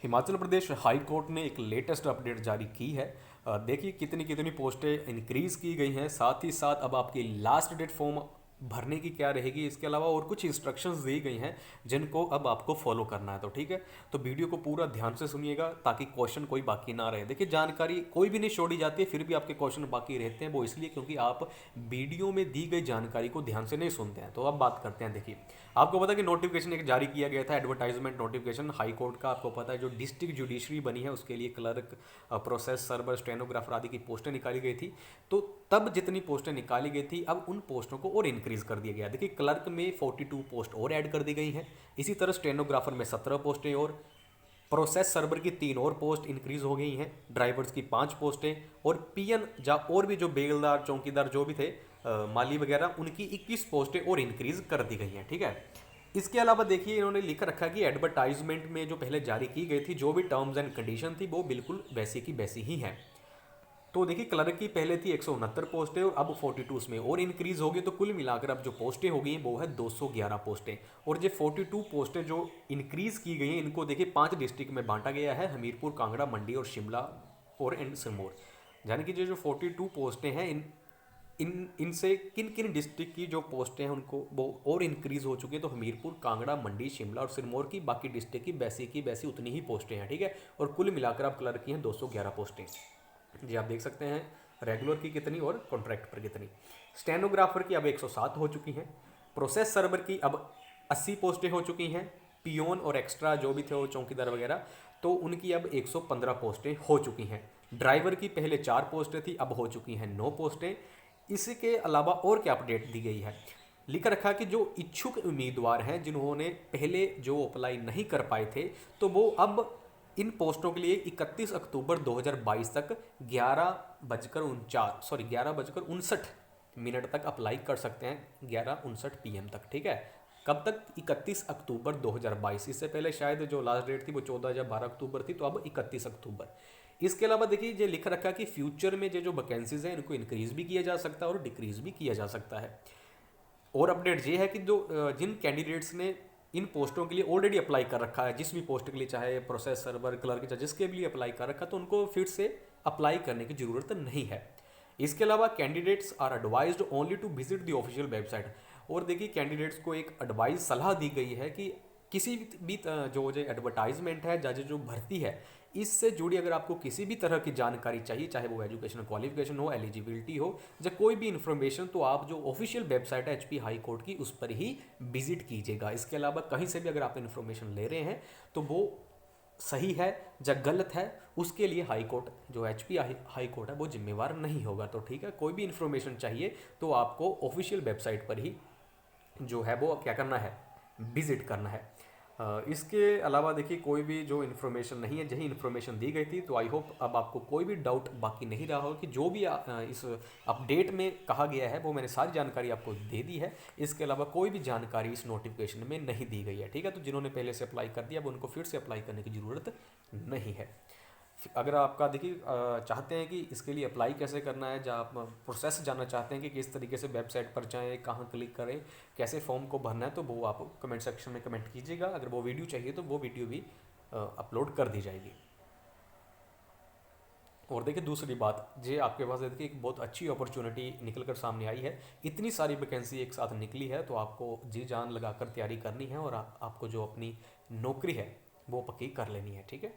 Himachal Pradesh high court ने एक latest update जारी की है। देखिए कितनी कितनी पोस्टें इंक्रीज़ की गई हैं, साथ ही साथ अब आपकी लास्ट डेट फॉर्म भरने की क्या रहेगी, इसके अलावा और कुछ इंस्ट्रक्शंस दी गई हैं जिनको अब आपको फॉलो करना है। तो ठीक है, तो वीडियो को पूरा ध्यान से सुनिएगा ताकि क्वेश्चन कोई बाकी ना रहे। देखिए जानकारी कोई भी नहीं छोड़ी जाती है, फिर भी आपके क्वेश्चन बाकी रहते हैं, वो इसलिए क्योंकि आप वीडियो में दी गई जानकारी को ध्यान से नहीं सुनते हैं। तो अब बात करते हैं। देखिए आपको पता है कि नोटिफिकेशन एक जारी किया गया था, एडवर्टाइजमेंट नोटिफिकेशन हाई कोर्ट का। आपको पता है जो डिस्ट्रिक्ट जुडिशरी बनी है उसके लिए क्लर्क, प्रोसेस सर्वर, स्टेनोग्राफर आदि की पोस्टें निकाली गई थी। तो तब जितनी पोस्टें निकाली गई थी अब उन पोस्टों को और इंक्रीज कर दिया गया। देखिए क्लर्क में 42 पोस्ट और ऐड कर दी गई हैं, इसी तरह स्टेनोग्राफर में 17 पोस्टें और प्रोसेस सर्वर की 3 और पोस्ट इंक्रीज हो गई हैं, ड्राइवर्स की 5 पोस्टें और पीएन जा और भी जो बेलदार चौकीदार जो भी थे, माली वगैरह, उनकी 21 पोस्टें और इंक्रीज कर दी गई हैं। ठीक है, इसके अलावा देखिए इन्होंने लिख रखा कि एडवर्टाइजमेंट में जो पहले जारी की गई थी जो भी टर्म्स एंड कंडीशन थी वो बिल्कुल वैसी की वैसी ही हैं। तो देखिए क्लर्क की पहले थी 169 पोस्टें और अब 42 उसमें और इंक्रीज होगी, तो कुल मिलाकर अब जो पोस्टें हो गई हैं वो है 211 पोस्टें। और जो 42 पोस्टें जो इंक्रीज की गई हैं इनको देखिए 5 डिस्ट्रिक्ट में बांटा गया है, हमीरपुर, कांगड़ा, मंडी और शिमला और एंड सिरमौर। यानी कि जो 42 पोस्टें हैं इनसे किन किन डिस्ट्रिक्ट की जो पोस्टें हैं उनको वो और इंक्रीज हो चुकी हैं। तो हमीरपुर, कांगड़ा, मंडी, शिमला और सिरमौर की, बाकी डिस्ट्रिक्ट की वैसी उतनी ही पोस्टें हैं। ठीक है, और कुल मिलाकर अब क्लर्क की हैं 211 पोस्टें। जी आप देख सकते हैं रेगुलर की कितनी और कॉन्ट्रैक्ट पर कितनी। स्टेनोग्राफर की अब 107 हो चुकी हैं, प्रोसेस सर्वर की अब 80 पोस्टें हो चुकी हैं, पियोन और एक्स्ट्रा जो भी थे वो चौकीदार वगैरह, तो उनकी अब 115 पोस्टें हो चुकी हैं। ड्राइवर की पहले 4 पोस्टें थी, अब हो चुकी हैं 9 पोस्टें। इसके अलावा और क्या अपडेट दी गई है, लिख रखा कि जो इच्छुक उम्मीदवार हैं जिन्होंने पहले जो अप्लाई नहीं कर पाए थे तो वो अब इन पोस्टों के लिए 31 अक्टूबर 2022 तक 11 बजकर 59 मिनट तक अप्लाई कर सकते हैं, 11:59 PM तक। ठीक है, कब तक? 31 अक्टूबर 2022। इससे पहले शायद जो लास्ट डेट थी वो 14 या 12 अक्टूबर थी, तो अब 31 अक्टूबर। इसके अलावा देखिए ये लिख रखा कि फ्यूचर में जो वैकेंसीज हैं इनको इंक्रीज भी किया जा सकता है और डिक्रीज भी किया जा सकता है। और अपडेट ये है कि जो जिन कैंडिडेट्स ने इन पोस्टों के लिए ऑलरेडी अप्लाई कर रखा है, जिस भी पोस्ट के लिए, चाहे प्रोसेस सर्वर, क्लर्क, चाहे जिसके भी लिए अप्लाई कर रखा है, तो उनको फिर से अप्लाई करने की जरूरत नहीं है। इसके अलावा candidates are advised only to visit the official website. और देखिए कैंडिडेट्स को एक एडवाइस, सलाह दी गई है कि किसी भी जो एडवर्टाइजमेंट है जो भर्ती है इससे जुड़ी अगर आपको किसी भी तरह की जानकारी चाहिए, चाहे वो एजुकेशनल क्वालिफिकेशन हो, एलिजिबिलिटी हो, या कोई भी इन्फॉर्मेशन, तो आप जो ऑफिशियल वेबसाइट है एचपी हाई कोर्ट की उस पर ही विजिट कीजिएगा। इसके अलावा कहीं से भी अगर आप इन्फॉर्मेशन ले रहे हैं तो वो सही है या गलत है उसके लिए हाई कोर्ट, जो एचपी हाई कोर्ट है, वो जिम्मेवार नहीं होगा। तो ठीक है, कोई भी इन्फॉर्मेशन चाहिए तो आपको ऑफिशियल वेबसाइट पर ही जो है वो क्या करना है, विजिट करना है। इसके अलावा देखिए कोई भी जो इन्फॉर्मेशन नहीं है, यही इन्फॉर्मेशन दी गई थी। तो आई होप अब आपको कोई भी डाउट बाकी नहीं रहा हो कि जो भी इस अपडेट में कहा गया है वो मैंने सारी जानकारी आपको दे दी है। इसके अलावा कोई भी जानकारी इस नोटिफिकेशन में नहीं दी गई है। ठीक है, तो जिन्होंने पहले से अप्लाई कर दिया अब उनको फिर से अप्लाई करने की ज़रूरत नहीं है। अगर आपका देखिए चाहते हैं कि इसके लिए अप्लाई कैसे करना है, जहाँ आप प्रोसेस जानना चाहते हैं कि किस तरीके से वेबसाइट पर जाएँ, कहाँ क्लिक करें, कैसे फॉर्म को भरना है, तो वो आप कमेंट सेक्शन में कमेंट कीजिएगा। अगर वो वीडियो चाहिए तो वो वीडियो भी अपलोड कर दी जाएगी। और देखिए दूसरी बात, ये आपके पास देखिए एक बहुत अच्छी अपॉर्चुनिटी निकल कर सामने आई है। इतनी सारी वैकेंसी एक साथ निकली है तो आपको जी जान लगाकर तैयारी करनी है और आपको जो अपनी नौकरी है वो पक्की कर लेनी है। ठीक है।